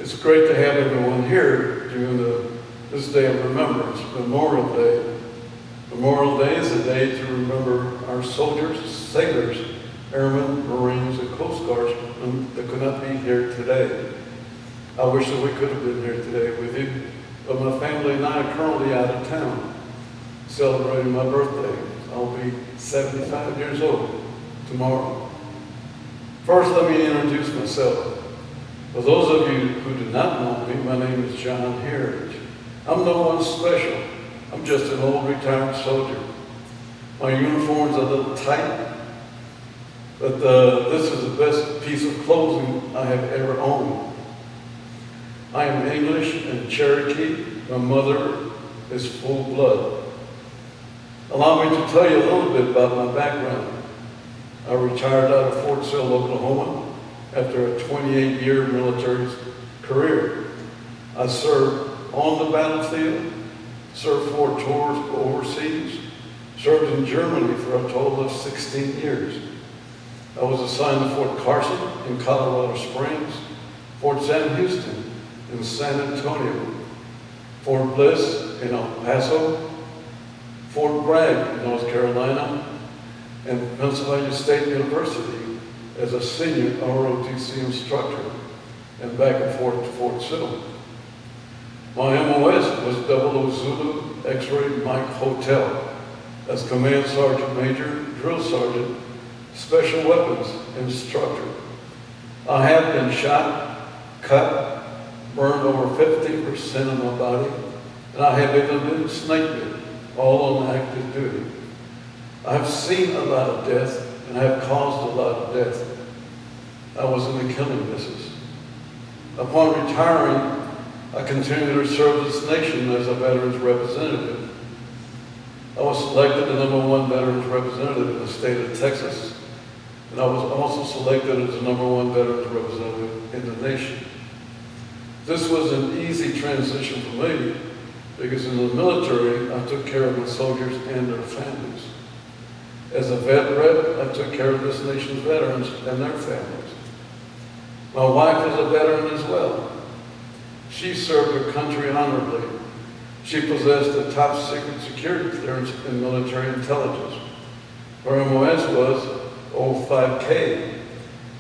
It's great to have everyone here during this day of remembrance, Memorial Day. Memorial Day is a day to remember our soldiers, sailors, airmen, Marines, and Coast Guardsmen that could not be here today. I wish that we could have been here today with you, but my family and I are currently out of town celebrating my birthday. I'll be 75 years old tomorrow. First, let me introduce myself. For those of you who do not know me, my name is John Heritage. I'm no one special. I'm just an old retired soldier. My uniform's a little tight, but this is the best piece of clothing I have ever owned. I am English and Cherokee. My mother is full blood. Allow me to tell you a little bit about my background. I retired out of Fort Sill, Oklahoma, after a 28-year military career. I served on the battlefield, served 4 tours overseas, served in Germany for a total of 16 years. I was assigned to Fort Carson in Colorado Springs, Fort Sam Houston in San Antonio, Fort Bliss in El Paso, Fort Bragg in North Carolina, and Pennsylvania State University as a senior ROTC instructor, and back and forth to Fort Sill. My MOS was 00 Zulu X-Ray Mike Hotel as Command Sergeant Major, Drill Sergeant, Special Weapons Instructor. I have been shot, cut, burned over 15% of my body, and I have even been snake bitten, all on active duty. I've seen a lot of death, and I have caused a lot of death. I was in the killing business. Upon retiring, I continued to serve this nation as a veterans representative. I was selected the #1 veterans representative in the state of Texas, and I was also selected as the #1 veterans representative in the nation. This was an easy transition for me because in the military, I took care of my soldiers and their families. As a vet rep, I took care of this nation's veterans and their families. My wife is a veteran as well. She served her country honorably. She possessed a top secret security clearance in military intelligence. Her MOS was 05K,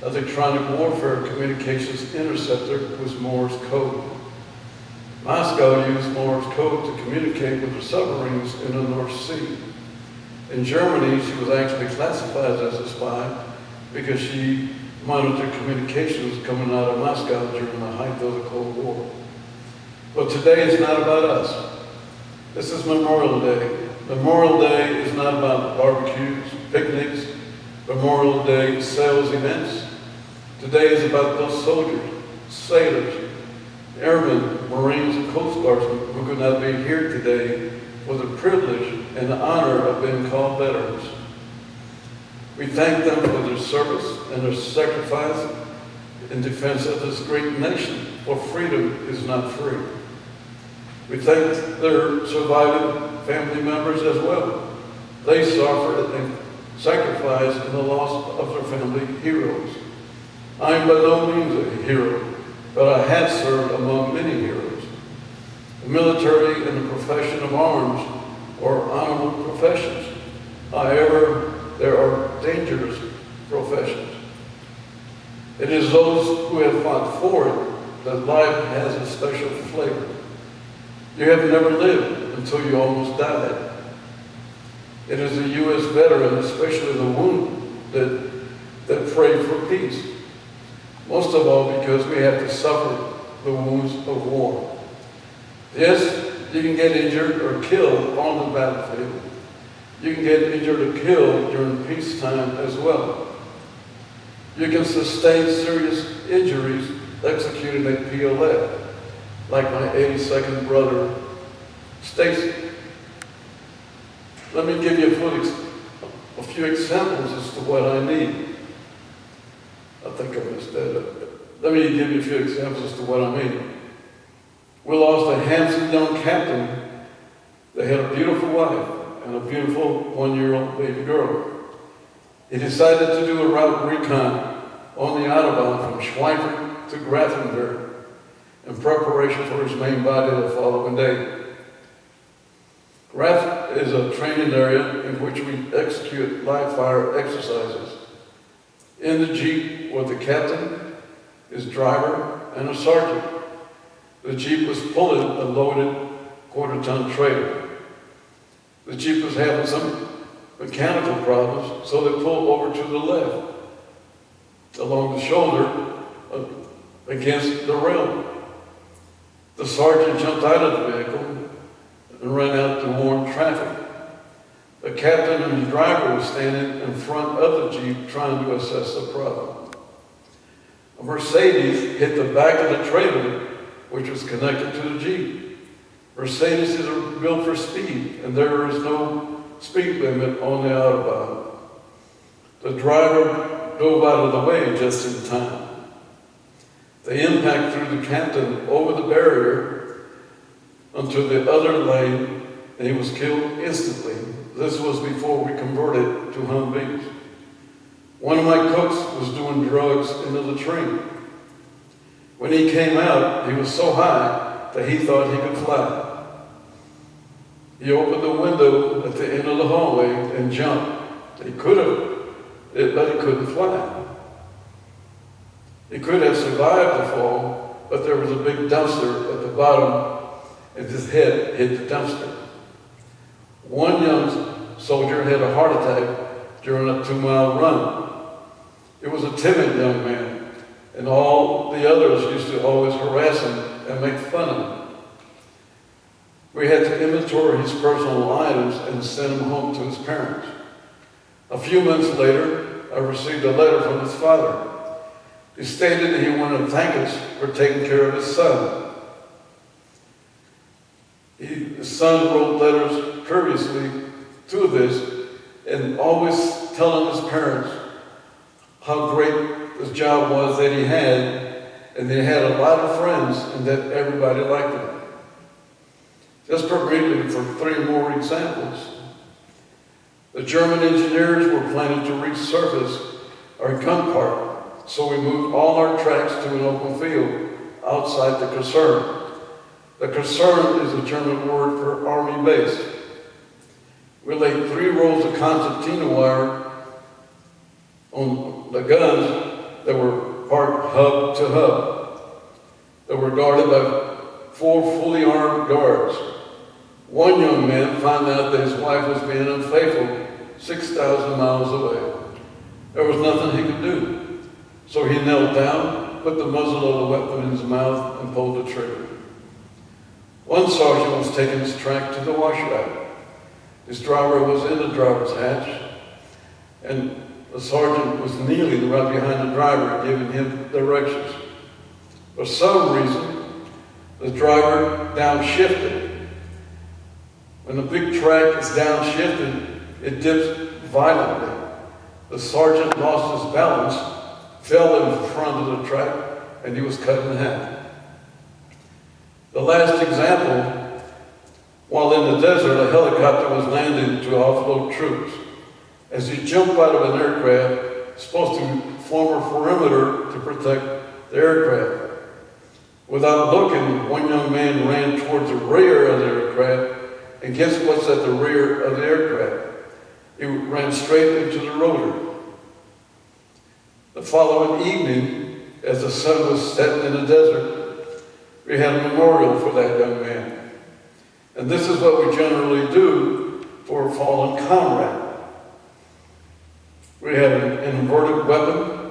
electronic warfare communications interceptor with Morse code. Moscow used Morse code to communicate with the submarines in the North Sea. In Germany, she was actually classified as a spy because she monitored communications coming out of Moscow during the height of the Cold War. But today is not about us. This is Memorial Day. Memorial Day is not about barbecues, picnics, Memorial Day sales events. Today is about those soldiers, sailors, airmen, Marines, and Coast Guardsmen who could not be here today for the privilege and the honor of being called veterans. We thank them for their service and their sacrifice in defense of this great nation, for freedom is not free. We thank their surviving family members as well. They suffered and sacrificed in the loss of their family heroes. I am by no means a hero, but I have served among many heroes. The military and the profession of arms are honorable professions. However, there are dangerous professions. It is those who have fought for it that life has a special flavor. You have never lived until you almost died. It is the U.S. veteran, especially the wounded, that pray for peace. Most of all because we have to suffer the wounds of war. Yes, you can get injured or killed on the battlefield. You can get injured or killed during peacetime as well. You can sustain serious injuries executing at PLF, like my 82nd brother, Stacy. Let me give you a few examples as to what I need. I think I messed that up. Let me give you a few examples as to what I mean. We lost a handsome young captain that had a beautiful wife and a beautiful 1-year-old baby girl. He decided to do a route recon on the Autobahn from Schweinfurt to Grafenberg. in preparation for his main body the following day. RAF is a training area in which we execute live fire exercises. In the Jeep were the captain, his driver, and a sergeant. The Jeep was pulling a loaded quarter-ton trailer. The Jeep was having some mechanical problems, so they pulled over to the left, along the shoulder, against the rail. The sergeant jumped out of the vehicle and ran out to warn traffic. The captain and the driver were standing in front of the Jeep trying to assess the problem. A Mercedes hit the back of the trailer, which was connected to the Jeep. Mercedes is built for speed, and there is no speed limit on the Autobahn. The driver dove out of the way just in time. The impact threw the captain over the barrier onto the other lane, and he was killed instantly. This was before we converted to Humvees. One of my cooks was doing drugs into the train. When he came out, he was so high that he thought he could fly. He opened the window at the end of the hallway and jumped. He could have, but he couldn't fly. He could have survived the fall, but there was a big dumpster at the bottom, and his head hit the dumpster. One young soldier had a heart attack during a 2-mile run. He was a timid young man, and all the others used to always harass him and make fun of him. We had to inventory his personal items and send him home to his parents. A few months later, I received a letter from his father. He stated that he wanted to thank us for taking care of his son. His son wrote letters previously to this and always telling his parents how great this job was that he had, and they had a lot of friends and that everybody liked him. Just briefly for 3 more examples. The German engineers were planning to resurface our gun park, so we moved all our tracks to an open field outside the Kaserne. The Kaserne is a German word for army base. We laid 3 rolls of concertina wire on the guns that were parked hub to hub, that were guarded by 4 fully armed guards. One young man found out that his wife was being unfaithful 6,000 miles away. There was nothing he could do. So he knelt down, put the muzzle of the weapon in his mouth, and pulled the trigger. One sergeant was taking his track to the washout. His driver was in the driver's hatch, and the sergeant was kneeling right behind the driver, giving him directions. For some reason, the driver downshifted. When the big track is downshifted, it dips violently. The sergeant lost his balance, fell in front of the track, and he was cut in half. The last example, while in the desert, a helicopter was landing to offload troops. As he jumped out of an aircraft, supposed to form a perimeter to protect the aircraft. Without looking, one young man ran towards the rear of the aircraft, and guess what's at the rear of the aircraft? He ran straight into the rotor. The following evening, as the sun was setting in the desert, we had a memorial for that young man. And this is what we generally do for a fallen comrade. We have an inverted weapon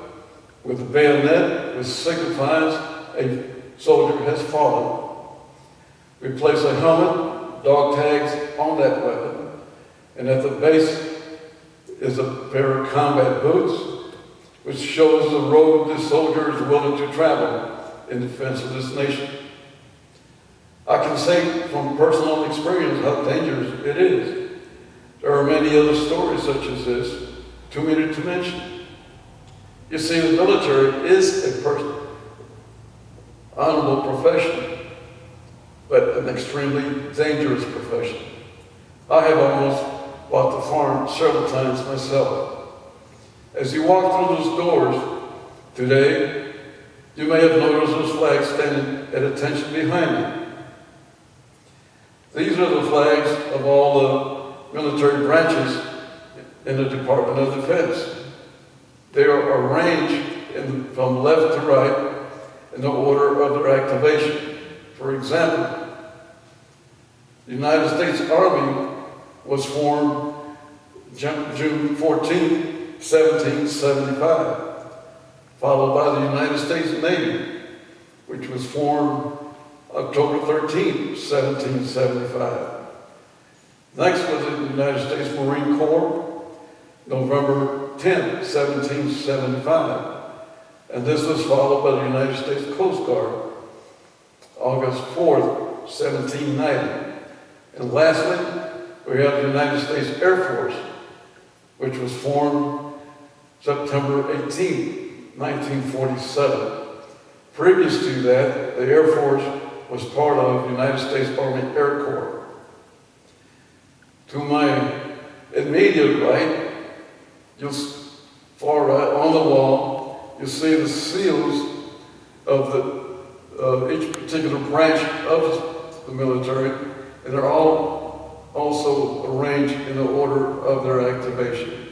with a bayonet, which signifies a soldier has fallen. We place a helmet, dog tags on that weapon, and at the base is a pair of combat boots, which shows the road this soldier is willing to travel in defense of this nation. I can say from personal experience how dangerous it is. There are many other stories such as this, too many to mention. You see, the military is a honorable profession, but an extremely dangerous profession. I have almost bought the farm several times myself. As you walk through those doors today, You may have noticed those flags standing at attention behind me. These are the flags of all the military branches in the Department of Defense. They are arranged from left to right in the order of their activation. For example, the United States Army was formed June 14, 1775, followed by the United States Navy, which was formed October 13, 1775. Next was the United States Marine Corps, November 10, 1775. And this was followed by the United States Coast Guard, August 4, 1790. And lastly, we have the United States Air Force, which was formed September 18, 1947. Previous to that, the Air Force was part of the United States Army Air Corps. To my immediate right, far right on the wall, you'll see the seals of each particular branch of the military, and they're all also arranged in the order of their activation.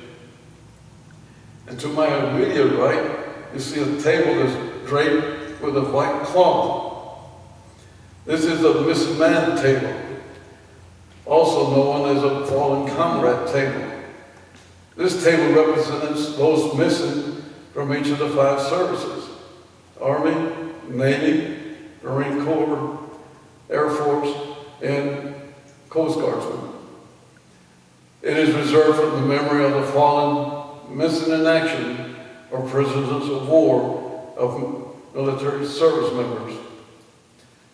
And to my immediate right, you see a table that's draped with a white cloth. This is a missing man table, also known as a fallen comrade table. This table represents those missing from each of the 5 services: Army, Navy, Marine Corps, Air Force, and Coast Guardsmen. It is reserved for the memory of the fallen, missing in action, or prisoners of war of military service members.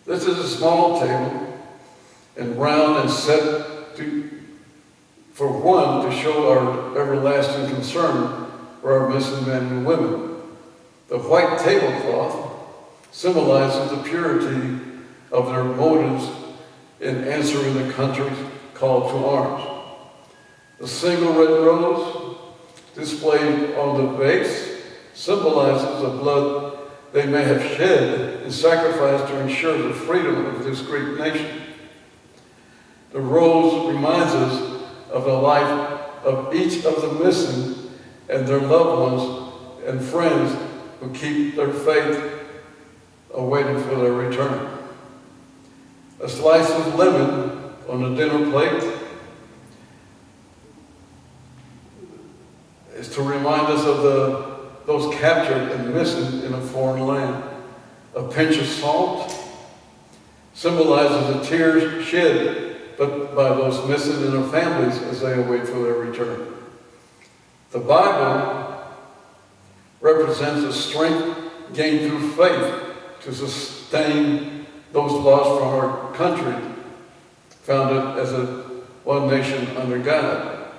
This is a small table and round and set for one to show our everlasting concern for our missing men and women. The white tablecloth symbolizes the purity of their motives in answering the country's call to arms. The single red rose displayed on the base symbolizes the blood they may have shed in sacrifice to ensure the freedom of this great nation. The rose reminds us of the life of each of the missing and their loved ones and friends who keep their faith awaiting for their return. A slice of lemon on the dinner plate is to remind us of those captured and missing in a foreign land. A pinch of salt symbolizes the tears shed by those missing and their families as they await for their return. The Bible represents the strength gained through faith to sustain those lost from our country, founded as a one nation under God.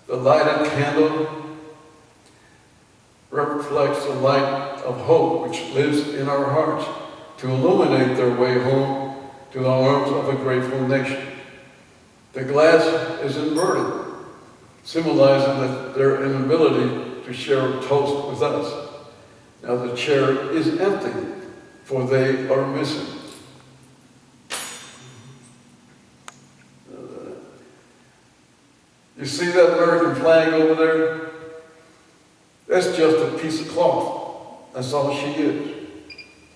The lighted candle reflects the light of hope which lives in our hearts to illuminate their way home to the arms of a grateful nation. The glass is inverted, symbolizing their inability to share a toast with us. Now the chair is empty, for they are missing. You see that American flag over there? That's just a piece of cloth. That's all she is.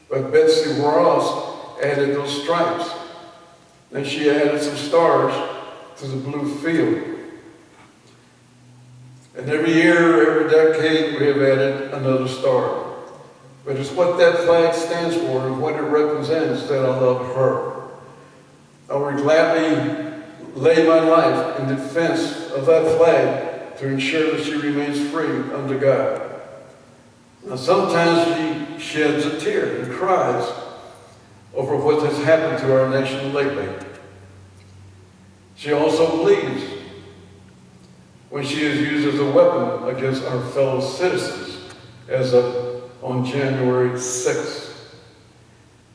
But Betsy Ross added those stripes. Then she added some stars to the blue field. And every year, every decade, we have added another star. But it's what that flag stands for and what it represents that I love her. I would gladly lay my life in defense of that flag to ensure that she remains free under God. Now, sometimes she sheds a tear and cries over what has happened to our nation lately. She also bleeds when she is used as a weapon against our fellow citizens, as on January 6th.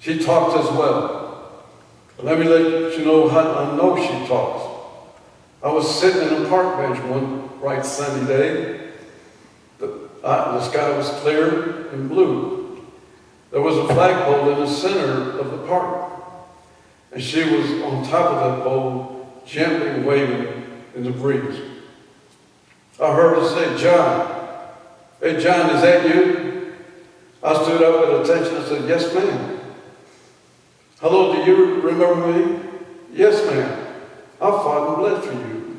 She talked as well. Let me let you know how I know she talks. I was sitting in a park bench one bright sunny day. The sky was clear and blue. There was a flagpole in the center of the park, and she was on top of that pole, gently waving in the breeze. I heard her say, "John, hey John, is that you?" I stood up at attention and said, "Yes, ma'am." "Hello, do you remember me?" "Yes, ma'am. I fought and bled for you.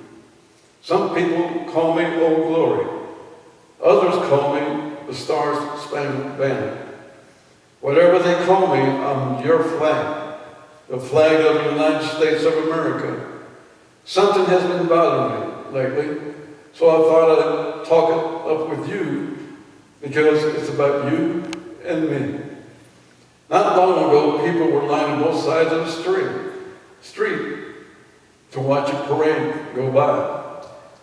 Some people call me Old Glory. Others call me the Star-Spangled Banner. Whatever they call me, I'm your flag, the flag of the United States of America. Something has been bothering me lately, so I thought I'd talk it up with you because it's about you and me." Not long ago, people were lining both sides of the street to watch a parade go by.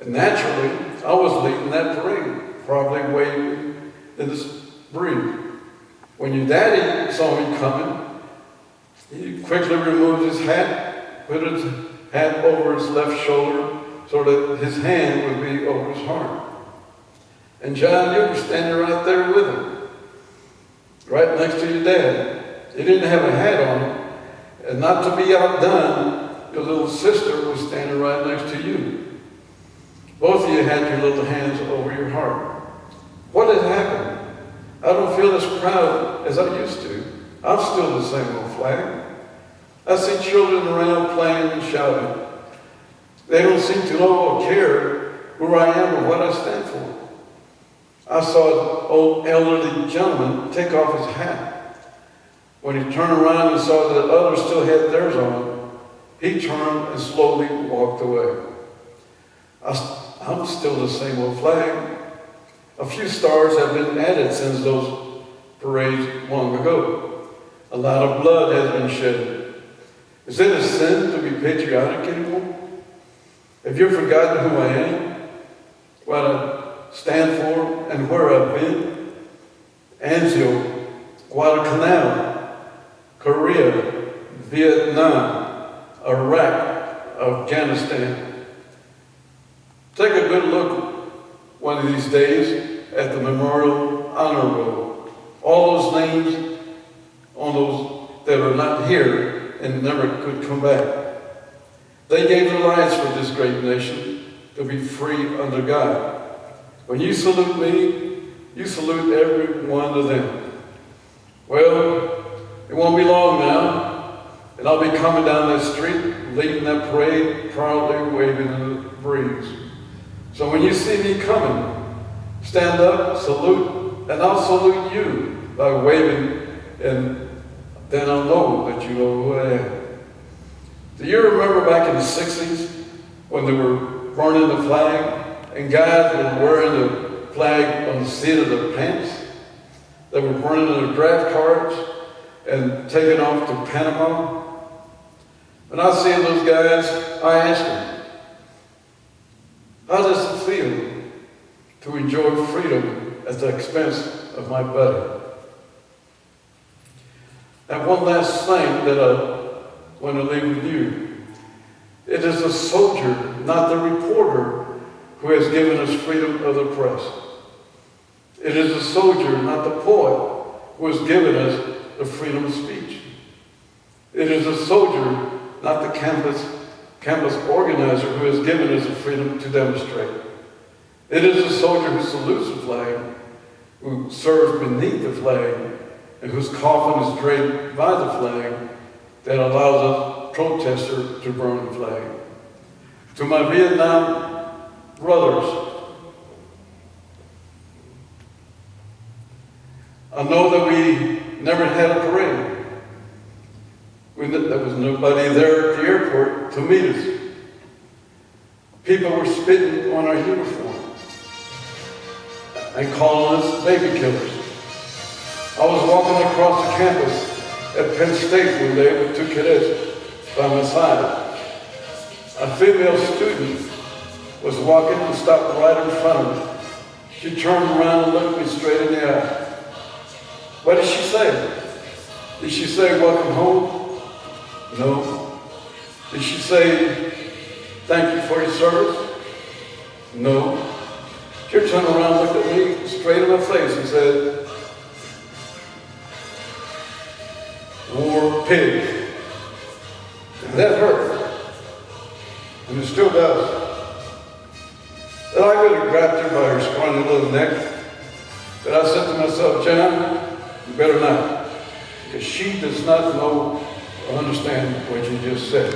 And naturally, I was leading that parade, probably waving in the breeze. When your daddy saw me coming, he quickly removed his hat, put his hat over his left shoulder so that his hand would be over his heart. And John, you were standing right there with him, right next to your dad. He didn't have a hat on, and not to be outdone, your little sister was standing right next to you. Both of you had your little hands over your heart. What had happened? I don't feel as proud as I used to. I'm still the same old flag. I see children around playing and shouting. They don't seem to know or care who I am or what I stand for. I saw an old elderly gentleman take off his hat. When he turned around and saw that others still had theirs on, he turned and slowly walked away. I'm still the same old flag. A few stars have been added since those parades long ago. A lot of blood has been shed. Is it a sin to be patriotic anymore? Have you forgotten who I am, what I stand for, and where I've been? Anzio, Guadalcanal, Korea, Vietnam, Iraq, Afghanistan. Take a good look one of these days at the Memorial Honor Roll. All those names on those that are not here and never could come back. They gave their lives for this great nation to be free under God. When you salute me, you salute every one of them. Well, it won't be long now, and I'll be coming down that street, leading that parade, proudly waving in the breeze. So when you see me coming, stand up, salute, and I'll salute you by waving, and then I'll know that you know who I am. Do you remember back in the 60s when they were burning the flag, and guys were wearing the flag on the seat of their pants? They were burning their draft cards and taking off to Panama. When I see those guys, I ask them, how does it feel to enjoy freedom at the expense of my buddy? And one last thing that I want to leave with you. It is the soldier, not the reporter, who has given us freedom of the press. It is the soldier, not the poet, who has given us the freedom of speech. It is the soldier, not the campus organizer, who has given us the freedom to demonstrate. It is the soldier who salutes the flag, who serves beneath the flag, and whose coffin is draped by the flag, that allows a protester to burn the flag. To my Vietnam brothers, I know that we never had a parade. There was nobody there at the airport to meet us. People were spitting on our uniform and calling us baby killers. I was walking across the campus at Penn State one day with two cadets by my side. A female student was walking and stopped right in front of me. She turned around and looked me straight in the eye. What did she say? Did she say, "Welcome home"? No. Did she say, "Thank you for your service"? No. She turned around, looked at me straight in my face and said, or a pig. And that hurt. And it still does. And I could have grabbed her by her scrawny little neck. But I said to myself, John, you better not. Because she does not know or understand what you just said.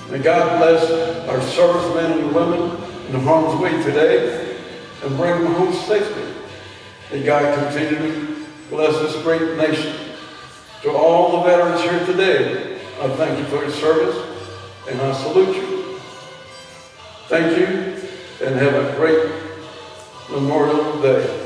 May God bless our servicemen and women in harm's way today and bring them home safely. May God continue to bless this great nation. To all the veterans here today, I thank you for your service and I salute you. Thank you and have a great Memorial Day.